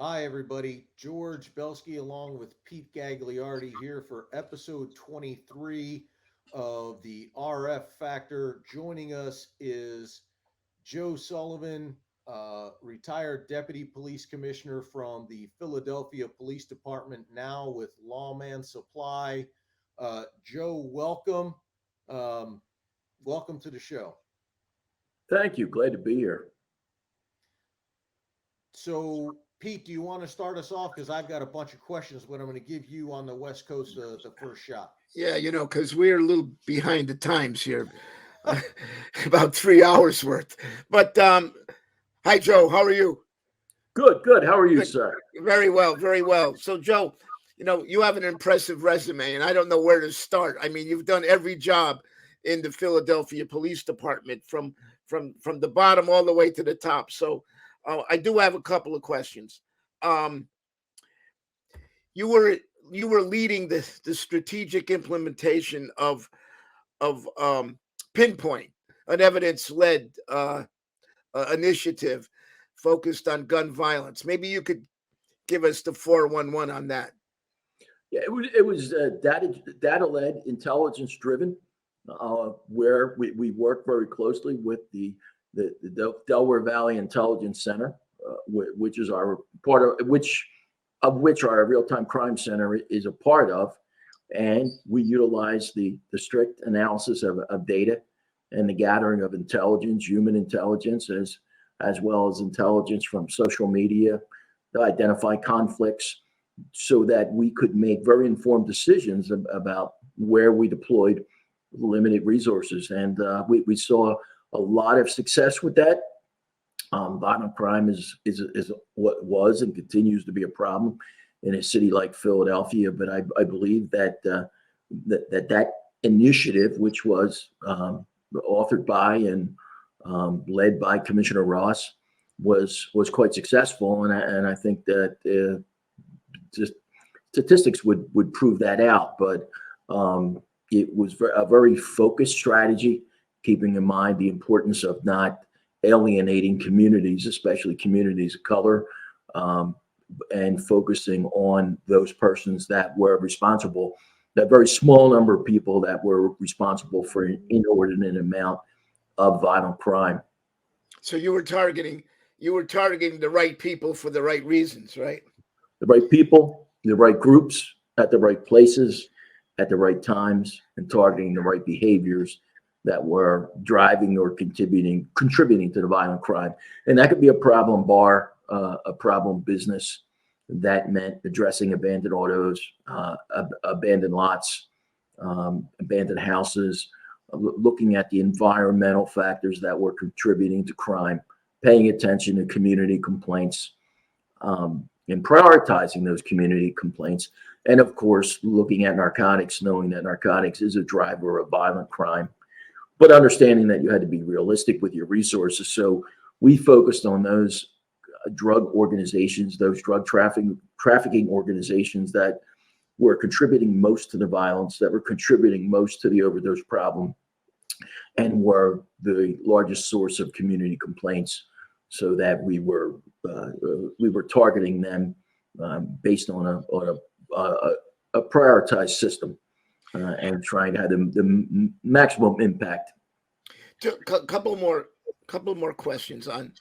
Hi, everybody. George Belsky along with Pete Gagliardi here for episode 23 of the RF Factor. Joining us is Joe Sullivan, retired deputy police commissioner from the Philadelphia Police Department, now with Lawman Supply. Joe, welcome. Um, Welcome to the show. Thank you. Glad to be here. So, Pete, do you want to start us off? Because I've got a bunch of questions, but I'm going to give you on the West Coast the first shot. Yeah, because we're a little behind the times here, about 3 hours worth. But hi, Joe. How are you? Good, good. How are you, Good. sir? Very well, very well. So, Joe, you have an impressive resume, and I don't know where to start. I mean, you've done every job in the Philadelphia Police Department, from the bottom all the way to the top. So, I do have a couple of questions. Um, you were you were leading the strategic implementation of Pinpoint, an evidence-led initiative focused on gun violence. Maybe you could give us the 411 on that. Yeah, it was data led, intelligence driven, where we work very closely with the Delaware Valley Intelligence Center, which is our part of which our real time crime center is a part of, and we utilize the strict analysis of data and the gathering of intelligence, human intelligence, as well as intelligence from social media to identify conflicts so that we could make very informed decisions about where we deployed limited resources. And we saw a lot of success with that. Violent crime is what was and continues to be a problem in a city like Philadelphia. But I believe that initiative, which was authored by and led by Commissioner Ross, was quite successful, and I think that just statistics would prove that out. But it was a very focused strategy, keeping in mind the importance of not alienating communities, especially communities of color, and focusing on those persons that were responsible, that very small number of people that were responsible for an inordinate amount of violent crime. So you were targeting the right people for the right reasons, right? The right people, the right groups, at the right places, at the right times, and targeting the right behaviors that were driving or contributing to the violent crime. And that could be a problem bar, a problem business. That meant addressing abandoned autos, abandoned lots, abandoned houses, looking at the environmental factors that were contributing to crime, paying attention to community complaints, and prioritizing those community complaints. And of course, looking at narcotics, knowing that narcotics is a driver of violent crime, but understanding that you had to be realistic with your resources. So we focused on those drug organizations, those drug trafficking organizations that were contributing most to the violence, that were contributing most to the overdose problem, and were the largest source of community complaints. So that we were targeting them based on a prioritized system, and trying to have the maximum impact. Couple more questions on,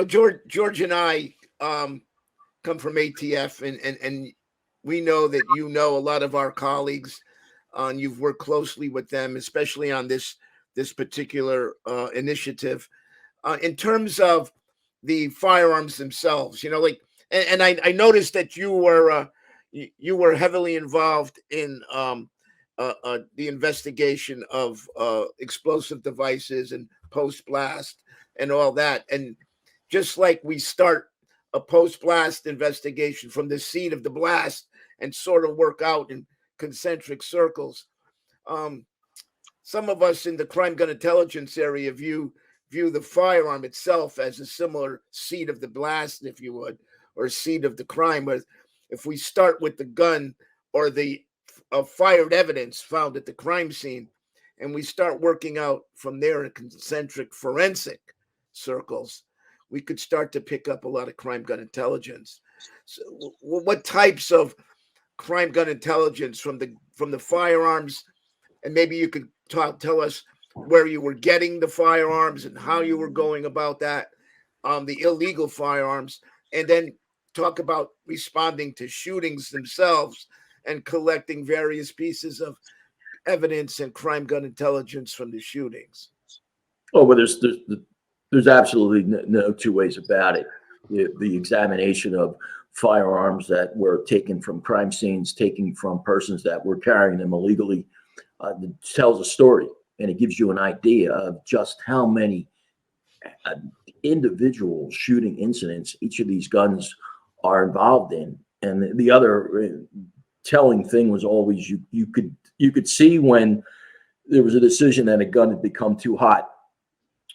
George and I come from ATF, and we know that a lot of our colleagues, and you've worked closely with them, especially on this particular initiative. In terms of the firearms themselves, like, and I noticed that you were heavily involved in the investigation of explosive devices and post blast and all that. And just like we start a post blast investigation from the scene of the blast and sort of work out in concentric circles, um, some of us in the crime gun intelligence area view the firearm itself as a similar seed of the blast, if you would, or seed of the crime. But if we start with the gun or the fired evidence found at the crime scene, and we start working out from there in concentric forensic circles, we could start to pick up a lot of crime gun intelligence. So, what types of crime gun intelligence from the firearms, and maybe you could tell us where you were getting the firearms and how you were going about that, the illegal firearms, and then talk about responding to shootings themselves and collecting various pieces of evidence and crime gun intelligence from the shootings. Oh, well, there's absolutely no two ways about it. The examination of firearms that were taken from crime scenes, taken from persons that were carrying them illegally, tells a story, and it gives you an idea of just how many individual shooting incidents each of these guns are involved in. And the other telling thing was always you could see when there was a decision that a gun had become too hot,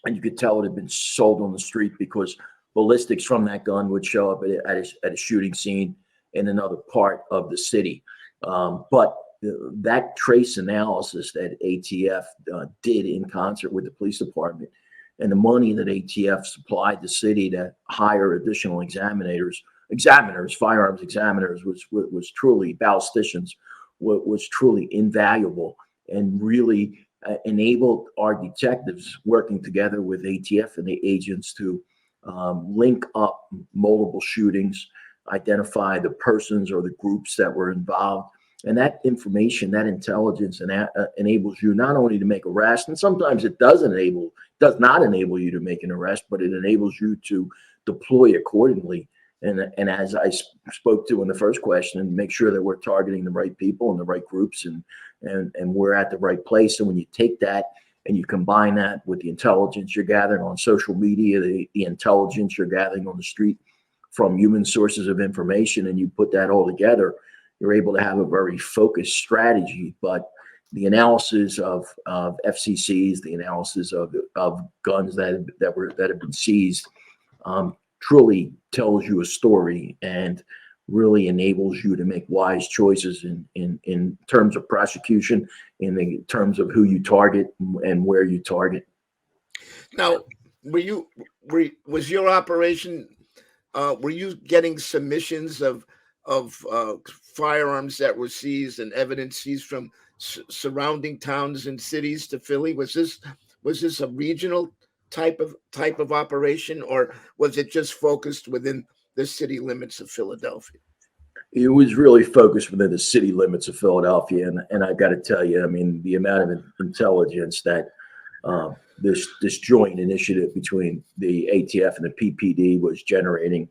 and you could tell it had been sold on the street because ballistics from that gun would show up at a shooting scene in another part of the city. But that trace analysis that ATF did in concert with the police department, and the money that ATF supplied the city to hire additional examiners, firearms examiners, was truly ballisticians, was truly invaluable, and really enabled our detectives working together with ATF and the agents to link up multiple shootings, identify the persons or the groups that were involved. And that information, that intelligence, enables you not only to make arrests, and sometimes it does not enable you to make an arrest, but it enables you to deploy accordingly. And as I spoke to in the first question, make sure that we're targeting the right people and the right groups, and we're at the right place. And when you take that and you combine that with the intelligence you're gathering on social media, the intelligence you're gathering on the street from human sources of information, and you put that all together, you're able to have a very focused strategy. But the analysis of FCCs, the analysis of guns that have been seized, truly tells you a story and really enables you to make wise choices in terms of prosecution, in the terms of who you target and where you target. Now, was your operation? Were you getting submissions of firearms that were seized and evidence seized from surrounding towns and cities to Philly? Was this a regional type of operation, or was it just focused within the city limits of Philadelphia? It was really focused within the city limits of Philadelphia, and I got to tell you, I mean, the amount of intelligence that this joint initiative between the ATF and the PPD was generating.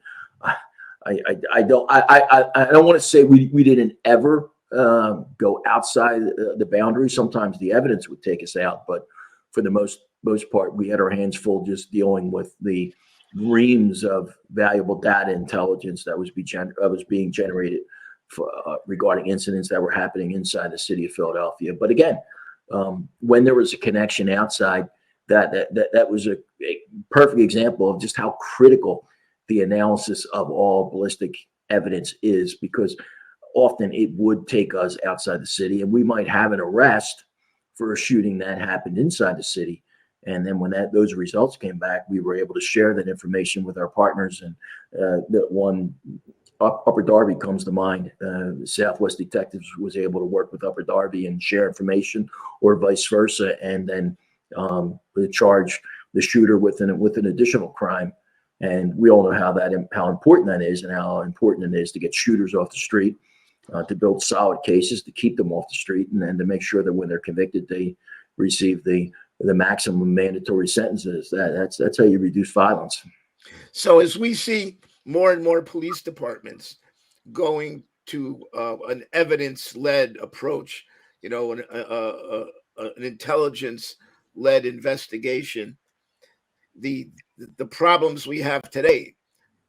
I don't want to say we didn't ever go outside the boundaries. Sometimes the evidence would take us out, but for the most part, we had our hands full just dealing with the reams of valuable data intelligence that was being generated regarding incidents that were happening inside the city of Philadelphia. But again, when there was a connection outside, that was a perfect example of just how critical the analysis of all ballistic evidence is, because often it would take us outside the city, and we might have an arrest for a shooting that happened inside the city. And then when those results came back, we were able to share that information with our partners. And that one, Upper Darby comes to mind. Southwest Detectives was able to work with Upper Darby and share information, or vice versa, and then charge the shooter with an additional crime. And we all know how important that is, and how important it is to get shooters off the street, to build solid cases, to keep them off the street, and then to make sure that when they're convicted, they receive the maximum mandatory sentences. That's how you reduce violence. So as we see more and more police departments going to an evidence-led approach, an intelligence-led investigation, the problems we have today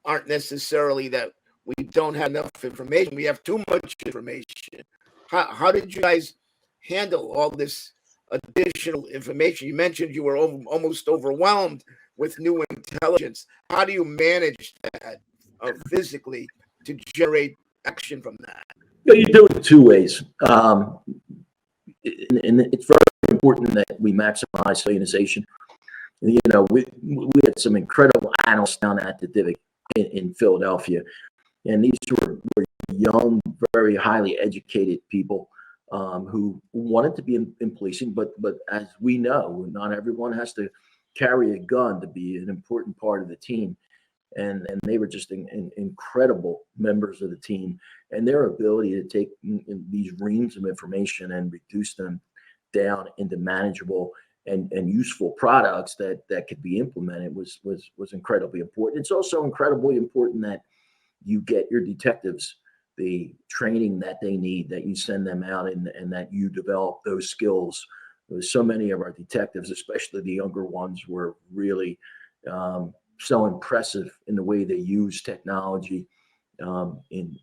aren't necessarily that we don't have enough information. We have too much information. How did you guys handle all this additional information? You mentioned you were almost overwhelmed with new intelligence. How do you manage that physically to generate action from that? You do it two ways. And it's very important that we maximize unionization. We had some incredible analysts down at the Divic in Philadelphia. And these were young, very highly educated people who wanted to be in policing, but as we know, not everyone has to carry a gun to be an important part of the team. And they were just incredible members of the team, and their ability to take these reams of information and reduce them down into manageable and useful products that could be implemented was incredibly important. It's also incredibly important that you get your detectives the training that they need, that you send them out and that you develop those skills. There's so many of our detectives, especially the younger ones, were really so impressive in the way they use technology, in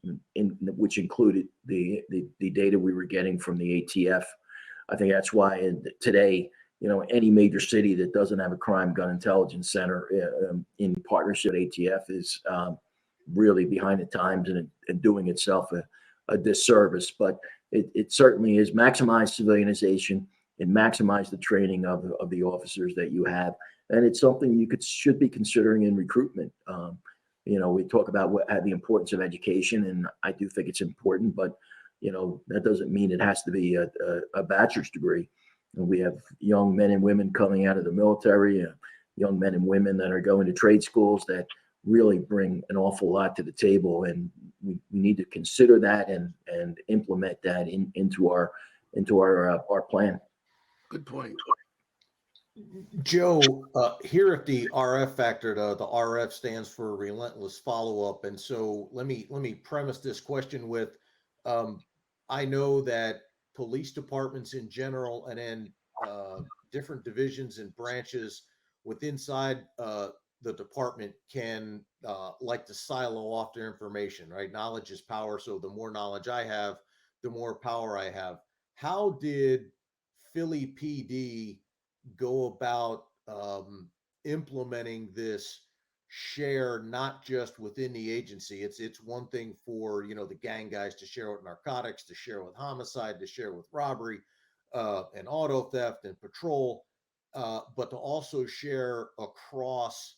which included the data we were getting from the ATF. I think that's why today, any major city that doesn't have a crime gun intelligence center in partnership with ATF is really behind the times and doing itself a disservice. But it certainly is maximize civilianization and maximize the training of the officers that you have. And it's something you should be considering in recruitment. We talk about the importance of education, and I do think it's important, but that doesn't mean it has to be a bachelor's degree. And we have young men and women coming out of the military, young men and women that are going to trade schools that really bring an awful lot to the table, and we need to consider that and implement that into our plan. Good point. Joe, here at the RF Factor, the RF stands for Relentless Follow Up, and so let me premise this question with, I know that police departments in general, and then different divisions and branches inside the department can like to silo off their information, right? Knowledge is power, so the more knowledge I have, the more power I have. How did Philly PD go about implementing this share, not just within the agency? It's one thing for the gang guys to share with narcotics, to share with homicide, to share with robbery and auto theft and patrol, but to also share across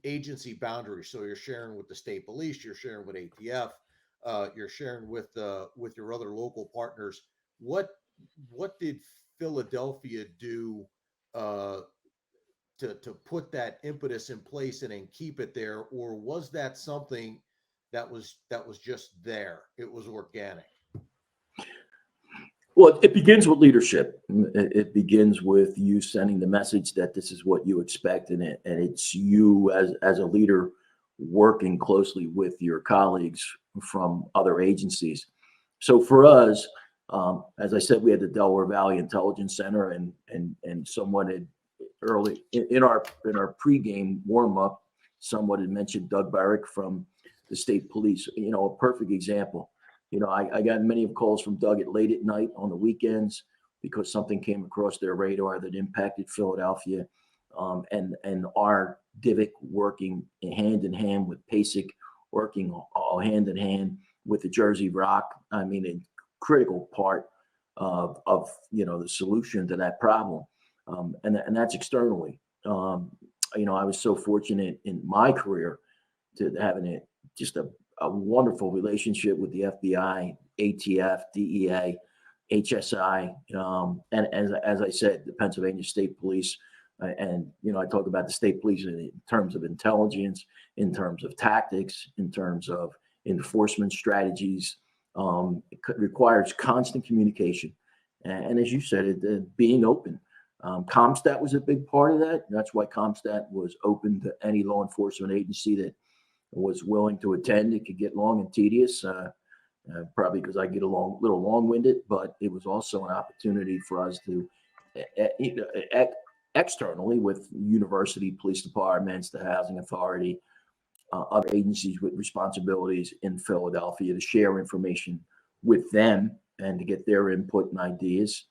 agency boundaries. So you're sharing with the state police, you're sharing with ATF, you're sharing with your other local partners. What did Philadelphia do to put that impetus in place and then keep it there, or was that something that was just there? It was organic. Well, it begins with leadership. It begins with you sending the message that this is what you expect, and it's you as a leader working closely with your colleagues from other agencies. So for us, as I said, we had the Delaware Valley Intelligence Center, and someone had early in our pregame warm up, someone had mentioned Doug Barrick from the state police. A perfect example. I got many calls from Doug late at night on the weekends because something came across their radar that impacted Philadelphia, and our DIVIC working hand in hand with PASIC, working all hand in hand with the Jersey Rock. I mean, a critical part of the solution to that problem, and that's externally. I was so fortunate in my career to having just a wonderful relationship with the FBI, ATF, DEA, HSI, and as I said, the Pennsylvania State Police. And I talk about the state police in terms of intelligence, in terms of tactics, in terms of enforcement strategies. It requires constant communication, and as you said, being open. CompStat was a big part of that. That's why CompStat was open to any law enforcement agency that was willing to attend. It could get long and tedious, probably because I get a little long-winded, but it was also an opportunity for us to externally with university, police departments, the housing authority, other agencies with responsibilities in Philadelphia, to share information with them and to get their input and ideas,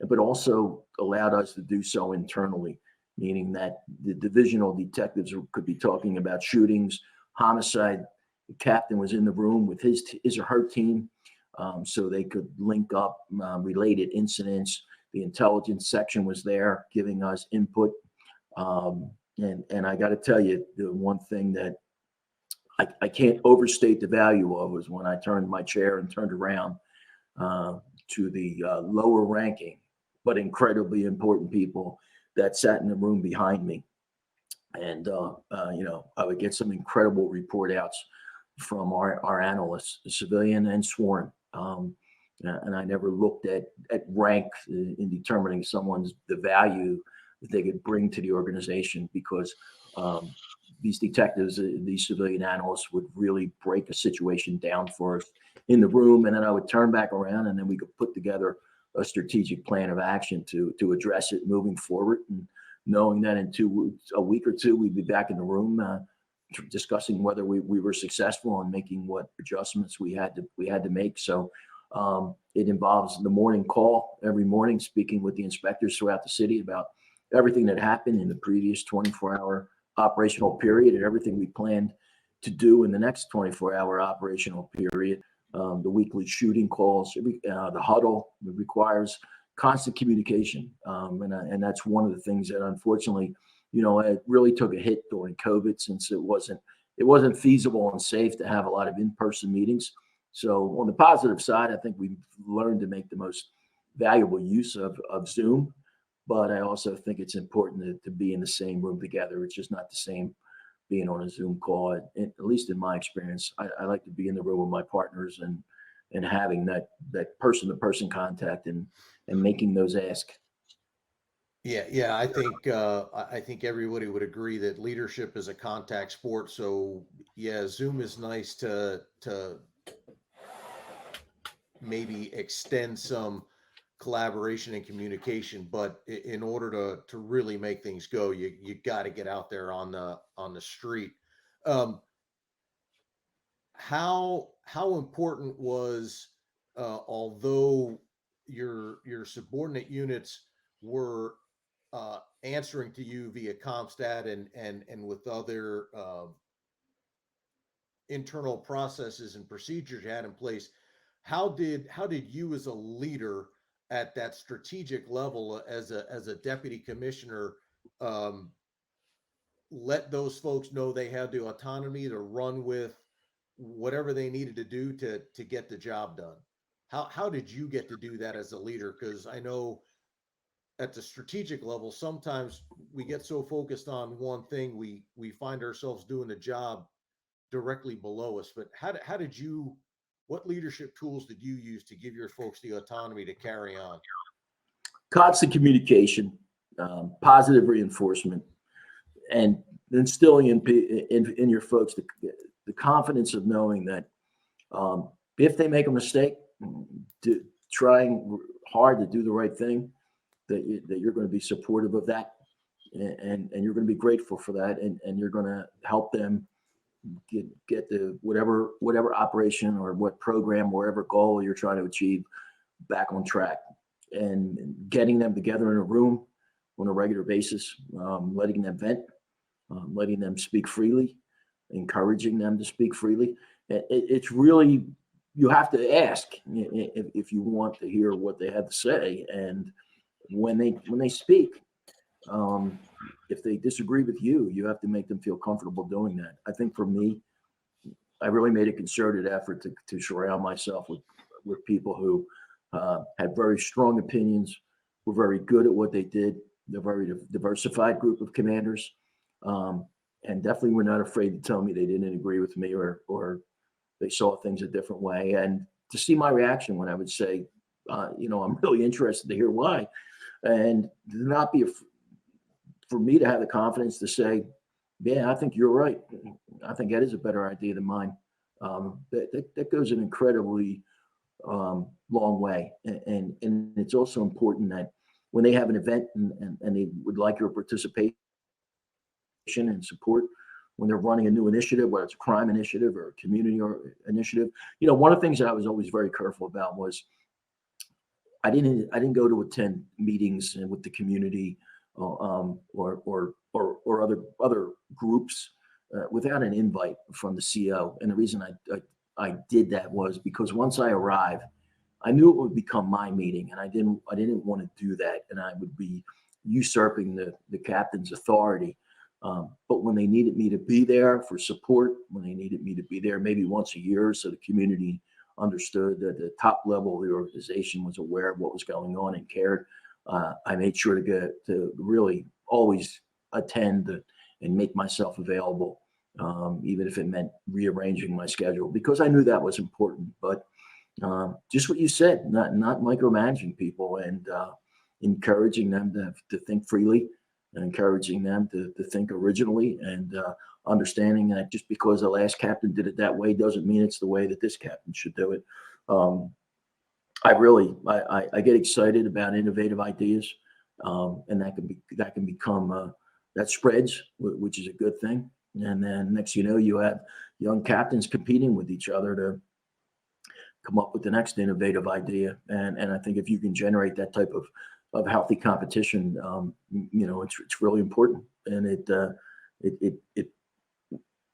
but also allowed us to do so internally, meaning that the divisional detectives could be talking about shootings, homicide. The captain was in the room with his or her team, so they could link up related incidents. The intelligence section was there giving us input. And I got to tell you, the one thing that I can't overstate the value of was when I turned my chair and turned around to the lower ranking, but incredibly important people that sat in the room behind me. And, I would get some incredible report outs from our analysts, civilian and sworn. And I never looked at rank in determining the value that they could bring to the organization, because these detectives, these civilian analysts would really break a situation down for us in the room. And then I would turn back around, and then we could put together a strategic plan of action to address it moving forward. And knowing that in a week or two, we'd be back in the room discussing whether we were successful in making what adjustments we had to make. So it involves the morning call every morning, speaking with the inspectors throughout the city about everything that happened in the previous 24-hour operational period and everything we planned to do in the next 24-hour operational period. The weekly shooting calls, the huddle requires constant communication. And that's one of the things that, unfortunately, it really took a hit during COVID, since it wasn't feasible and safe to have a lot of in-person meetings. So on the positive side, I think we've learned to make the most valuable use of Zoom, but I also think it's important to be in the same room together. It's just not the same being on a Zoom call. At least in my experience, I like to be in the room with my partners and having that person-to-person contact and making those asks. Yeah. I think everybody would agree that leadership is a contact sport. So yeah, Zoom is nice to maybe extend some collaboration and communication, but in order to really make things go, you got to get out there on the street. How important was, although your subordinate units were answering to you via CompStat and with other internal processes and procedures you had in place, how did you as a leader at that strategic level, as a deputy commissioner, um, let those folks know they had the autonomy to run with whatever they needed to do to get the job done? How did you get to do that as a leader? Because I know at the strategic level, sometimes we get so focused on one thing, we find ourselves doing the job directly below us. But how did you, what leadership tools did you use to give your folks the autonomy to carry on? Constant communication, positive reinforcement, and instilling in your folks the confidence of knowing that if they make a mistake, trying hard to do the right thing, that you're going to be supportive of that, and you're going to be grateful for that, and you're going to help them get the whatever operation or what program, wherever goal you're trying to achieve, back on track, and getting them together in a room on a regular basis, letting them vent, letting them speak freely, encouraging them to speak freely. It's really, you have to ask if you want to hear what they have to say, and when they speak, if they disagree with you, you have to make them feel comfortable doing that. I think for me, I really made a concerted effort to surround myself with people who had very strong opinions, were very good at what they did. They're a very diversified group of commanders, and definitely were not afraid to tell me they didn't agree with me, or they saw things a different way. And to see my reaction when I would say, I'm really interested to hear why, and to not be for me to have the confidence to say, yeah, I think you're right. I think that is a better idea than mine. That goes an incredibly long way. And it's also important that when they have an event and they would like your participation and support, when they're running a new initiative, whether it's a crime initiative or a community or initiative, one of the things that I was always very careful about was I didn't go to attend meetings with the community or other groups without an invite from the CO. And the reason I did that was because once I arrived, I knew it would become my meeting, and I didn't want to do that, and I would be usurping the captain's authority But when they needed me to be there for support, when they needed me to be there maybe once a year so the community understood that the top level of the organization was aware of what was going on and cared, I made sure to really always attend and make myself available, even if it meant rearranging my schedule, because I knew that was important. But just what you said, not micromanaging people, and encouraging them to think freely, and encouraging them to think originally, and understanding that just because the last captain did it that way doesn't mean it's the way that this captain should do it. I get excited about innovative ideas, and that can become that spreads, which is a good thing. And then next, you have young captains competing with each other to come up with the next innovative idea. And I think if you can generate that type of healthy competition, it's really important, and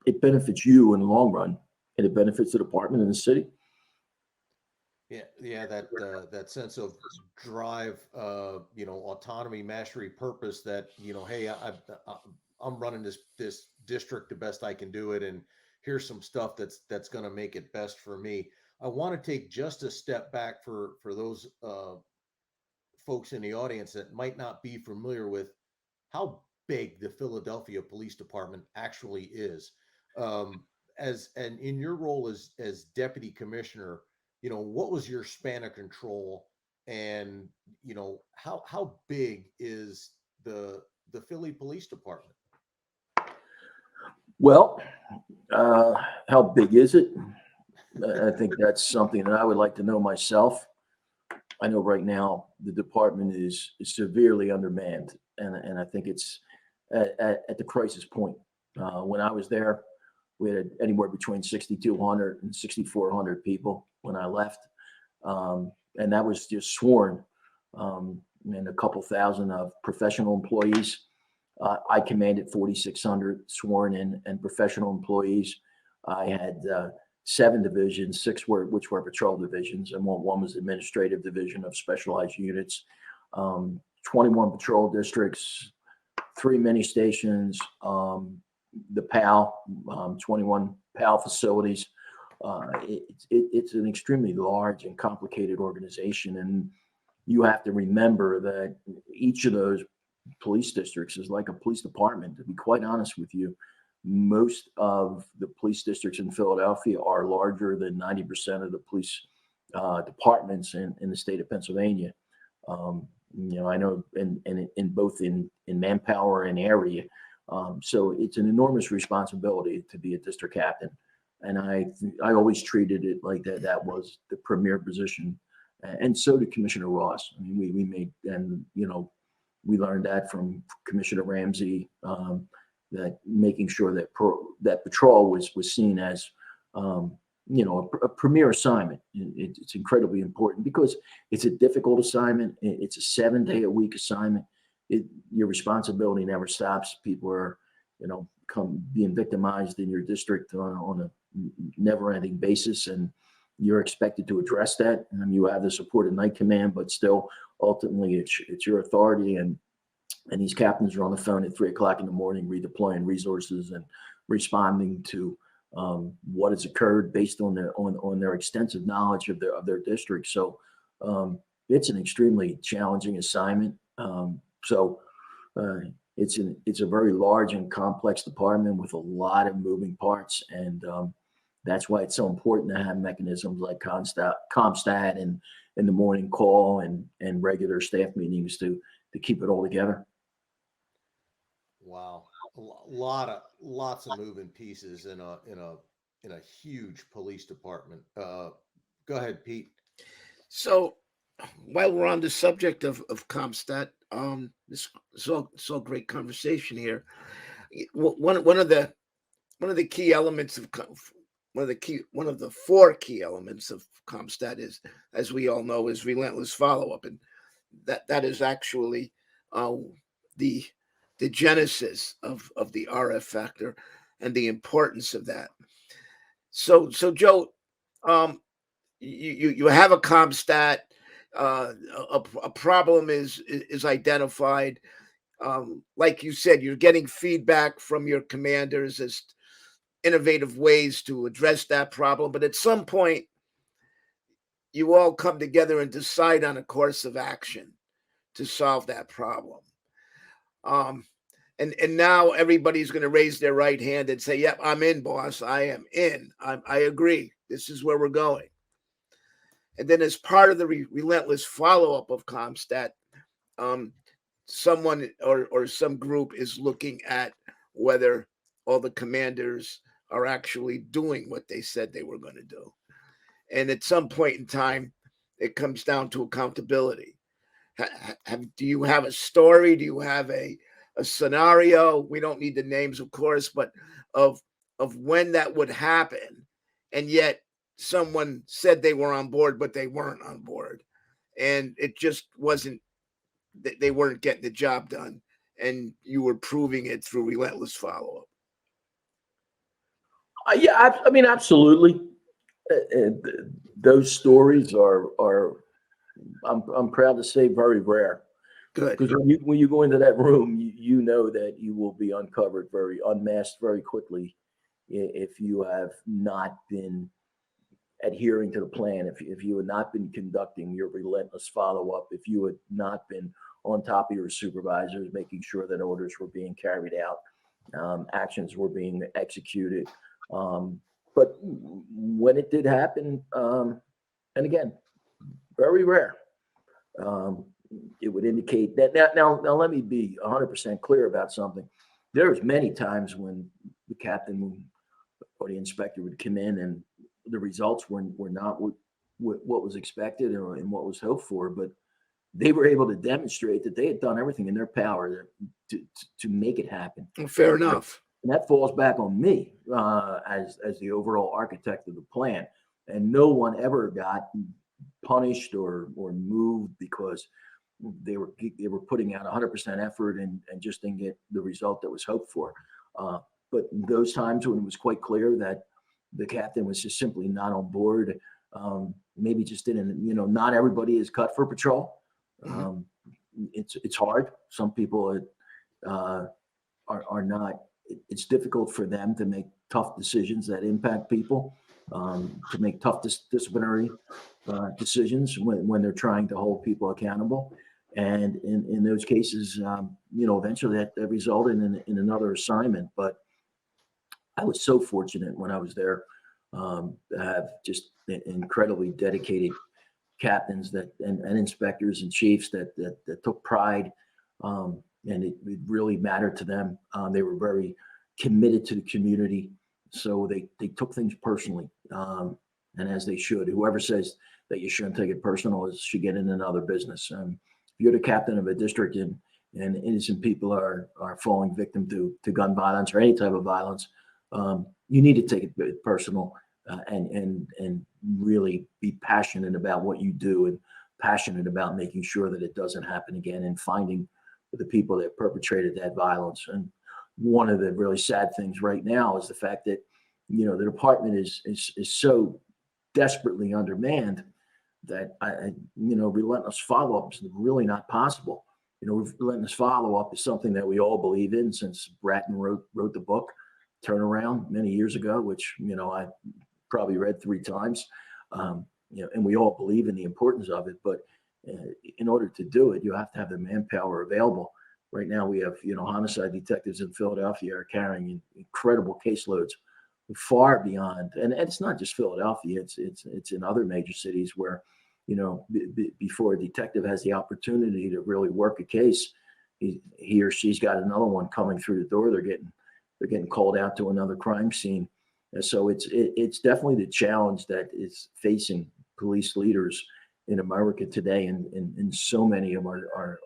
it benefits you in the long run, and it benefits the department and the city. Yeah, that sense of drive, autonomy, mastery, purpose. That hey, I'm running this district the best I can do it, and here's some stuff that's going to make it best for me. I want to take just a step back for those folks in the audience that might not be familiar with how big the Philadelphia Police Department actually is. And in your role as deputy commissioner, what was your span of control, and how big is the Philly Police Department? Well, how big is it? I think that's something that I would like to know myself. I know right now the department is severely undermanned, and I think it's at the crisis point. When I was there, we had anywhere between 6,200 and 6,400 people when I left, and that was just sworn, and a couple thousand of professional employees. I commanded 4,600 sworn in and professional employees. I had 7 divisions, which were patrol divisions, and one was administrative division of specialized units. 21 patrol districts, 3 mini stations, the PAL, 21 PAL facilities. It's an extremely large and complicated organization, and you have to remember that each of those police districts is like a police department. To be quite honest with you, most of the police districts in Philadelphia are larger than 90% of the police departments in the state of Pennsylvania. I know in both in manpower and area. So it's an enormous responsibility to be a district captain. And I always treated it like that was the premier position. And so did Commissioner Ross. I mean, we made, and we learned that from Commissioner Ramsey, that making sure that that patrol was seen as a premier assignment. It's incredibly important because it's a difficult assignment. It's a 7-day-a-week assignment. Your responsibility never stops. People are being victimized in your district on a never-ending basis, and you're expected to address that. And you have the support of Night Command, but still, ultimately, it's your authority. And these captains are on the phone at 3:00 in the morning, redeploying resources and responding to what has occurred based on their extensive knowledge of their district. So it's an extremely challenging assignment. It's a very large and complex department with a lot of moving parts, and that's why it's so important to have mechanisms like ComStat and the morning call and regular staff meetings to keep it all together. Wow, lots of moving pieces in a huge police department. Go ahead, Pete. So while we're on the subject of ComStat, this is all great conversation here. One of the key elements of one of the 4 key elements of ComStat is, as we all know, is relentless follow-up, and that is actually the genesis of the RF factor and the importance of that. So Joe, you have a ComStat, a problem is identified. like you said, you're getting feedback from your commanders as innovative ways to address that problem. But at some point, you all come together and decide on a course of action to solve that problem. And now everybody's going to raise their right hand and say, yep, I'm in, boss. I am in. I agree. This is where we're going. And then as part of the relentless follow-up of CompStat, someone or some group is looking at whether all the commanders are actually doing what they said they were going to do. And at some point in time, it comes down to accountability. Do you have a story? Do you have a scenario? We don't need the names, of course, but of when that would happen, and yet someone said they were on board, but they weren't on board, and it just wasn't. They weren't getting the job done, and you were proving it through relentless follow-up. Yeah, I mean, absolutely. Those stories are I'm proud to say very rare. Good. Because when you go into that room, you know that you will be unmasked very quickly if you have not been adhering to the plan, if you had not been conducting your relentless follow-up, if you had not been on top of your supervisors, making sure that orders were being carried out, actions were being executed. But when it did happen, and again, very rare, it would indicate that. Now, let me be 100% clear about something. There's many times when the captain or the inspector would come in and the results were not what was expected and what was hoped for, but they were able to demonstrate that they had done everything in their power to make it happen. Fair enough. And that falls back on me as the overall architect of the plan. And no one ever got punished or moved because they were putting out 100% effort and just didn't get the result that was hoped for. But those times when it was quite clear that the captain was just simply not on board, maybe just didn't, not everybody is cut for patrol. It's hard. Some people are not. It's difficult for them to make tough decisions that impact people, to make tough disciplinary decisions when they're trying to hold people accountable. And in those cases, eventually that resulted in another assignment. But I was so fortunate when I was there to have just incredibly dedicated captains and inspectors and chiefs that took pride, and it really mattered to them. They were very committed to the community, so they took things personally, and as they should. Whoever says that you shouldn't take it personal should get in another business. If you're the captain of a district and innocent people are falling victim to gun violence or any type of violence, you need to take it personal, and really be passionate about what you do and passionate about making sure that it doesn't happen again and finding the people that perpetrated that violence. And one of the really sad things right now is the fact that, the department is so desperately undermanned that relentless follow-up is really not possible. Relentless follow-up is something that we all believe in since Bratton wrote the book Turnaround many years ago, which, I probably read 3 times, and we all believe in the importance of it. But in order to do it, you have to have the manpower available. Right now, we have, homicide detectives in Philadelphia are carrying incredible caseloads far beyond, and it's not just Philadelphia, it's in other major cities where, before a detective has the opportunity to really work a case, he or she's got another one coming through the door. They're getting called out to another crime scene. And so it's definitely the challenge that is facing police leaders in America today, and in so many of our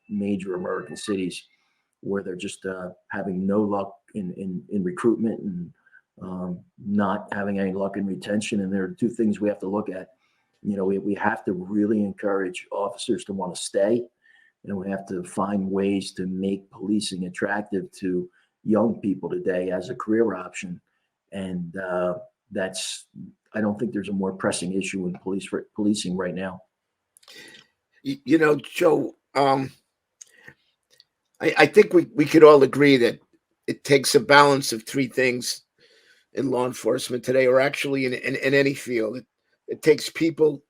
major American cities, where they're just having no luck in recruitment and not having any luck in retention. And there are 2 things we have to look at. We have to really encourage officers to want to stay, and we have to find ways to make policing attractive to young people today as a career option. And I don't think there's a more pressing issue in policing right now. Joe, I think we could all agree that it takes a balance of three things in law enforcement today, or actually in any field. It takes people.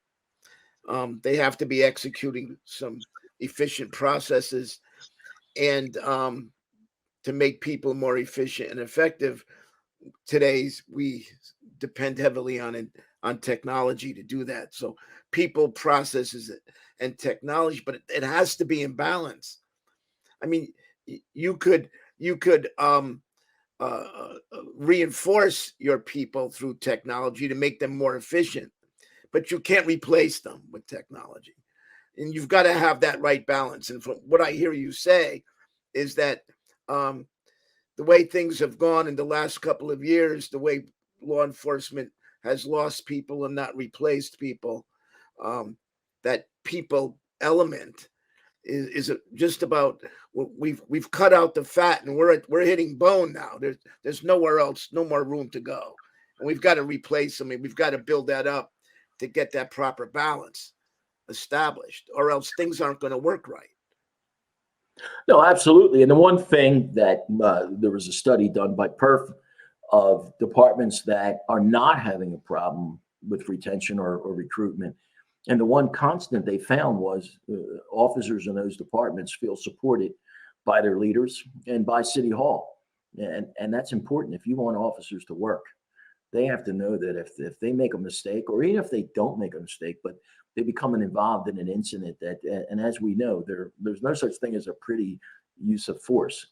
They have to be executing some efficient processes, and to make people more efficient and effective. Today's we depend heavily on technology to do that. So people, processes, and technology, but it has to be in balance. I mean, you could reinforce your people through technology to make them more efficient, but you can't replace them with technology. And you've got to have that right balance. And from what I hear you say, is that um, the way things have gone in the last couple of years, the way law enforcement has lost people and not replaced people, that people element is just about, we've cut out the fat and we're hitting bone now. There's nowhere else, no more room to go, and we've got to replace them. We've got to build that up to get that proper balance established, or else things aren't going to work right. No, absolutely. And the one thing that there was a study done by PERF of departments that are not having a problem with retention or recruitment. And the one constant they found was officers in those departments feel supported by their leaders and by City Hall. And that's important. If you want officers to work, they have to know that if they make a mistake, or even if they don't make a mistake, but they become involved in an incident that, and as we know, there's no such thing as a pretty use of force.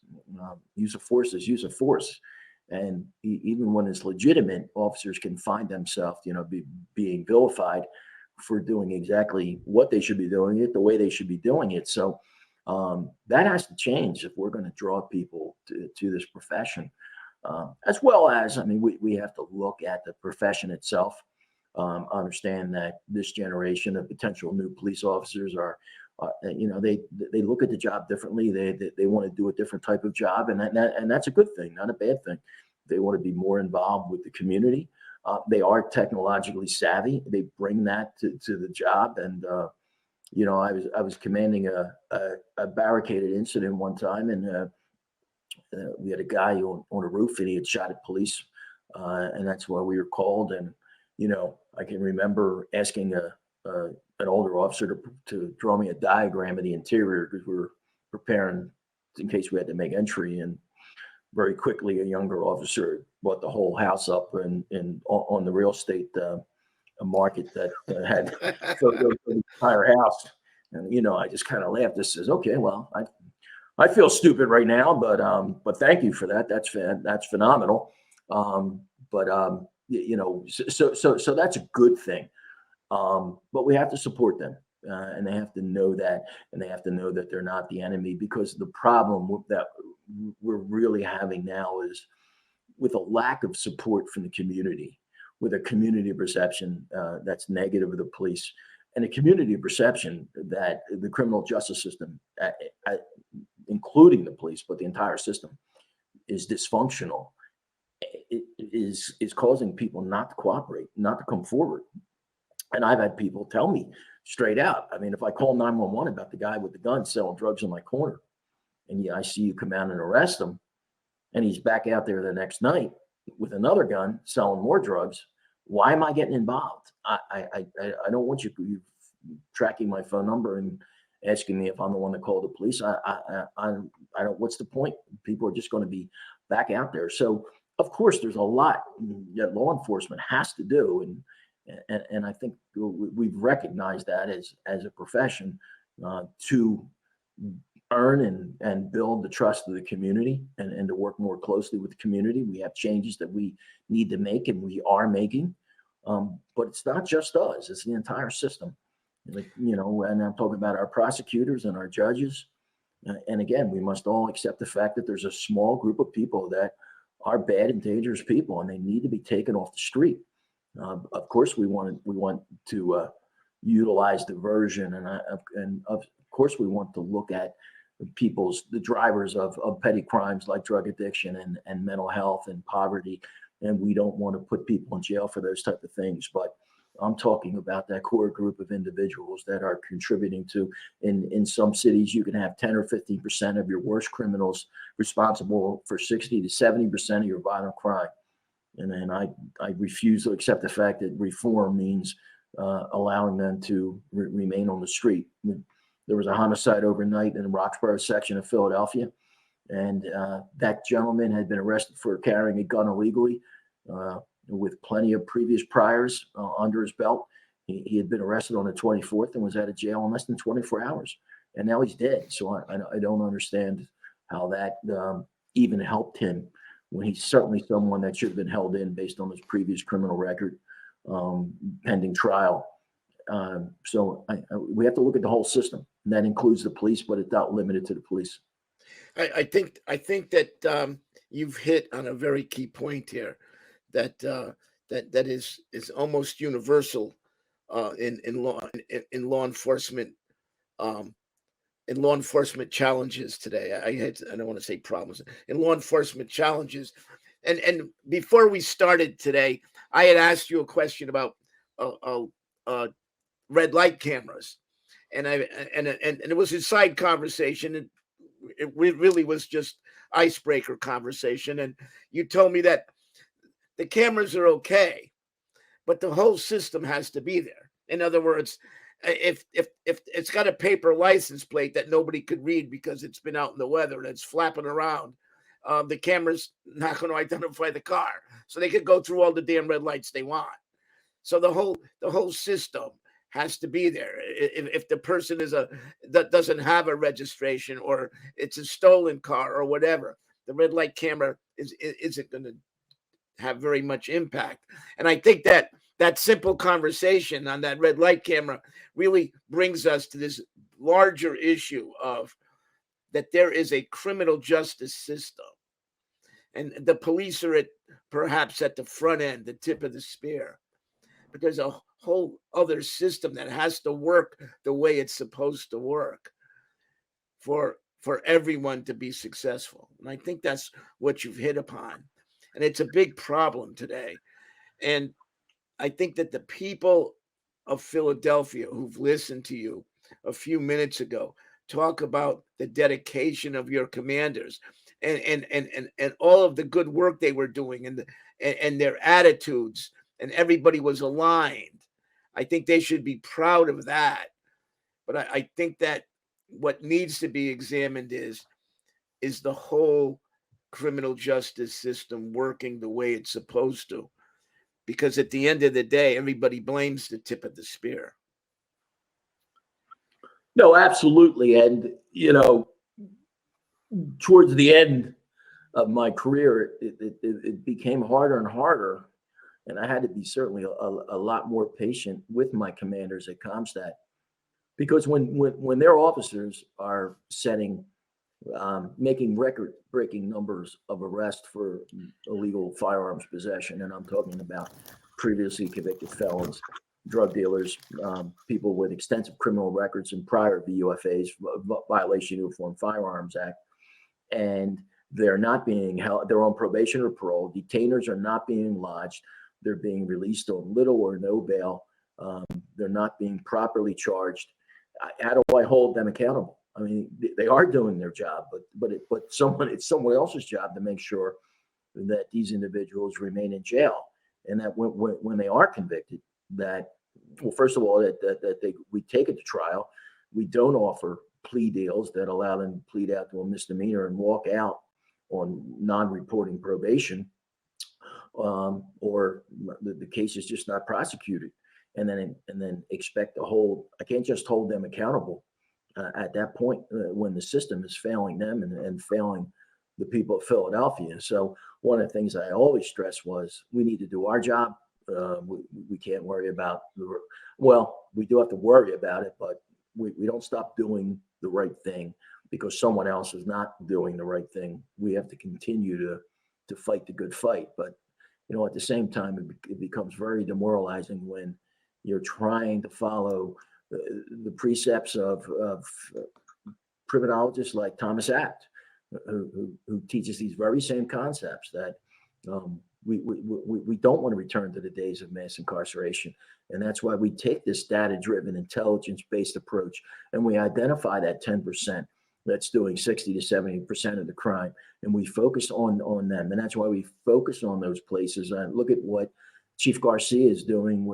Use of force is use of force. And even when it's legitimate, officers can find themselves, being vilified for doing exactly what they should be doing it, the way they should be doing it. So that has to change if we're going to draw people to this profession. As well as, we have to look at the profession itself. Understand that this generation of potential new police officers are, they look at the job differently. They want to do a different type of job, and that's a good thing, not a bad thing. They want to be more involved with the community. They are technologically savvy. They bring that to the job. And I was commanding a barricaded incident one time, and we had a guy on a roof, and he had shot at police, and that's why we were called. And I can remember asking an older officer to draw me a diagram of the interior, because we were preparing in case we had to make entry. And very quickly, a younger officer bought the whole house up and on the real estate a market that had photos of the entire house. And I just kind of laughed. This says, okay, well, I feel stupid right now, but thank you for that. That's phenomenal. So that's a good thing. But we have to support them, and they have to know that, and they have to know that they're not the enemy, because the problem that we're really having now is with a lack of support from the community, with a community perception that's negative of the police, and a community perception that the criminal justice system, including the police, but the entire system, is dysfunctional. It is causing people not to cooperate, not to come forward. And I've had people tell me straight out, if I call 911 about the guy with the gun selling drugs in my corner, and I see you come out and arrest him, and he's back out there the next night with another gun selling more drugs, why am I getting involved? I don't want you tracking my phone number and asking me if I'm the one that called the police. I don't. What's the point? People are just going to be back out there. So of course, there's a lot that law enforcement has to do, and I think we've recognized that as a profession to earn and build the trust of the community, and to work more closely with the community. We have changes that we need to make, and we are making. But it's not just us; it's the entire system. And I'm talking about our prosecutors and our judges. And again, we must all accept the fact that there's a small group of people that are bad and dangerous people, and they need to be taken off the street. Of course, we want to utilize diversion, and of course, we want to look at the drivers of petty crimes like drug addiction and mental health and poverty. And we don't want to put people in jail for those type of things. But I'm talking about that core group of individuals that are contributing to, in some cities, you can have 10 or 15% of your worst criminals responsible for 60 to 70% of your violent crime. And then I refuse to accept the fact that reform means allowing them to remain on the street. There was a homicide overnight in the Roxborough section of Philadelphia, and that gentleman had been arrested for carrying a gun illegally with plenty of previous priors under his belt. He had been arrested on the 24th and was out of jail in less than 24 hours. And now he's dead. So I don't understand how that even helped him when he's certainly someone that should have been held in based on his previous criminal record pending trial. So we have to look at the whole system. And that includes the police, but it's not limited to the police. I think that you've hit on a very key point here, that is almost universal in law enforcement in law enforcement challenges today. I don't want to say problems, in law enforcement challenges. And before we started today, I had asked you a question about red light cameras, and it was a side conversation. And it really was just icebreaker conversation. And you told me that the cameras are okay, but the whole system has to be there. In other words, if it's got a paper license plate that nobody could read because it's been out in the weather and it's flapping around, the camera's not going to identify the car. So they could go through all the damn red lights they want. So the whole system has to be there. If the person that doesn't have a registration, or it's a stolen car or whatever, the red light camera isn't going to have very much impact. And I think that simple conversation on that red light camera really brings us to this larger issue of that there is a criminal justice system, and the police are perhaps at the front end, the tip of the spear. But there's a whole other system that has to work the way it's supposed to work for everyone to be successful. And I think that's what you've hit upon. And it's a big problem today. And I think that the people of Philadelphia who've listened to you a few minutes ago talk about the dedication of your commanders and all of the good work they were doing, and their attitudes, and everybody was aligned. I think they should be proud of that. But I think that what needs to be examined is the whole criminal justice system working the way it's supposed to. Because at the end of the day, everybody blames the tip of the spear. No, absolutely. And, towards the end of my career, it became harder and harder. And I had to be certainly a lot more patient with my commanders at Comstat, because when their officers are making record-breaking numbers of arrests for illegal firearms possession, and I'm talking about previously convicted felons, drug dealers, people with extensive criminal records and prior VUFAs, Violation of Uniform Firearms Act, and they're not being held, they're on probation or parole, detainers are not being lodged, they're being released on little or no bail, they're not being properly charged. How do I hold them accountable? I mean, they are doing their job, but it's someone else's job to make sure that these individuals remain in jail, and that when they are convicted, that, well, first of all, we take it to trial. We don't offer plea deals that allow them to plead out to a misdemeanor and walk out on non-reporting probation, or the case is just not prosecuted, and then expect to hold. I can't just hold them accountable at that point when the system is failing them and failing the people of Philadelphia. So one of the things I always stress was we need to do our job. We can't worry about we do have to worry about it, but we don't stop doing the right thing because someone else is not doing the right thing. We have to continue to fight the good fight. But at the same time, it becomes very demoralizing when you're trying to follow the precepts of criminologists like Thomas Abt, who teaches these very same concepts, that We don't want to return to the days of mass incarceration. And that's why we take this data-driven, intelligence-based approach, and we identify that 10% that's doing 60 to 70% of the crime, and we focus on them. And that's why we focus on those places. And look at what Chief Garcia is doing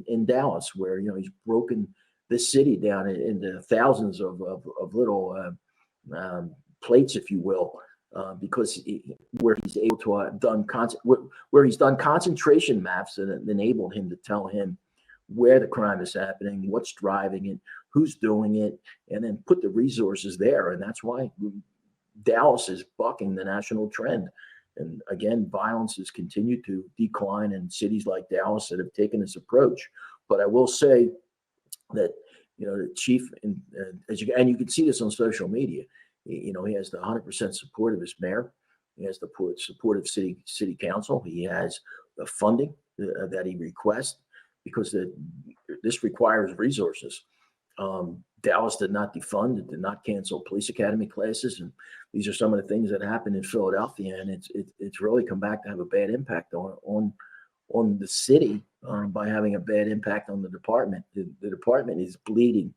in Dallas, where he's broken this city down into thousands of little plates, if you will, because where he's able to where he's done concentration maps that enabled him to tell him where the crime is happening, what's driving it, who's doing it, and then put the resources there. And that's why Dallas is bucking the national trend. And again, violence has continued to decline in cities like Dallas that have taken this approach. But I will say that the chief, and you can see this on social media, he has the 100% support of his mayor. He has the support of city council. He has the funding that he requests, because this requires resources. Dallas did not defund, it did not cancel police academy classes, and these are some of the things that happened in Philadelphia, and it's really come back to have a bad impact on the city by having a bad impact on the department. The department is bleeding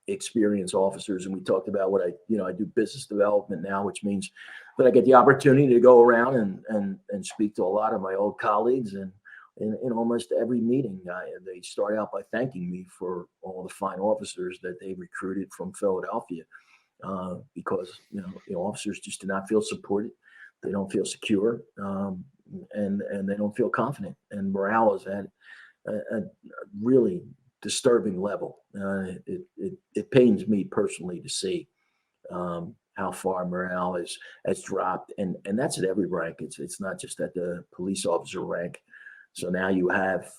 experienced officers, and we talked about what I do business development now, which means that I get the opportunity to go around and speak to a lot of my old colleagues, and in almost every meeting, they start out by thanking me for all the fine officers that they recruited from Philadelphia, because officers just do not feel supported, they don't feel secure, and they don't feel confident, and morale is at a really disturbing level. It pains me personally to see how far morale has dropped, and that's at every rank. It's not just at the police officer rank. So now you have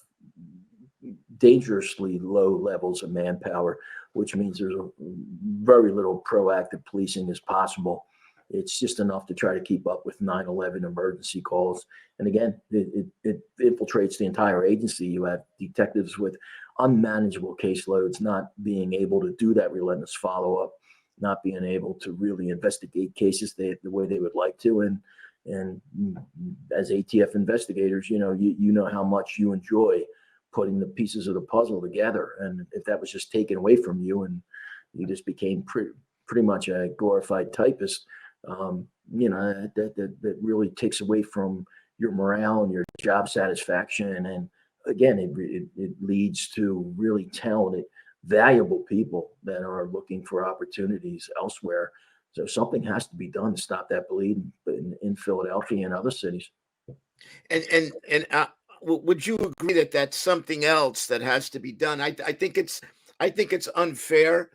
dangerously low levels of manpower, which means there's very little proactive policing as possible. It's just enough to try to keep up with 9/11 emergency calls. And again, it infiltrates the entire agency. You have detectives with unmanageable caseloads, not being able to do that relentless follow-up, not being able to really investigate cases the way they would like to. And as ATF investigators, you know how much you enjoy putting the pieces of the puzzle together. And if that was just taken away from you and you just became pretty much a glorified typist, that really takes away from your morale and your job satisfaction. And again, it leads to really talented, valuable people that are looking for opportunities elsewhere. So something has to be done to stop that bleed in Philadelphia and other cities. And would you agree that that's something else that has to be done? I think it's unfair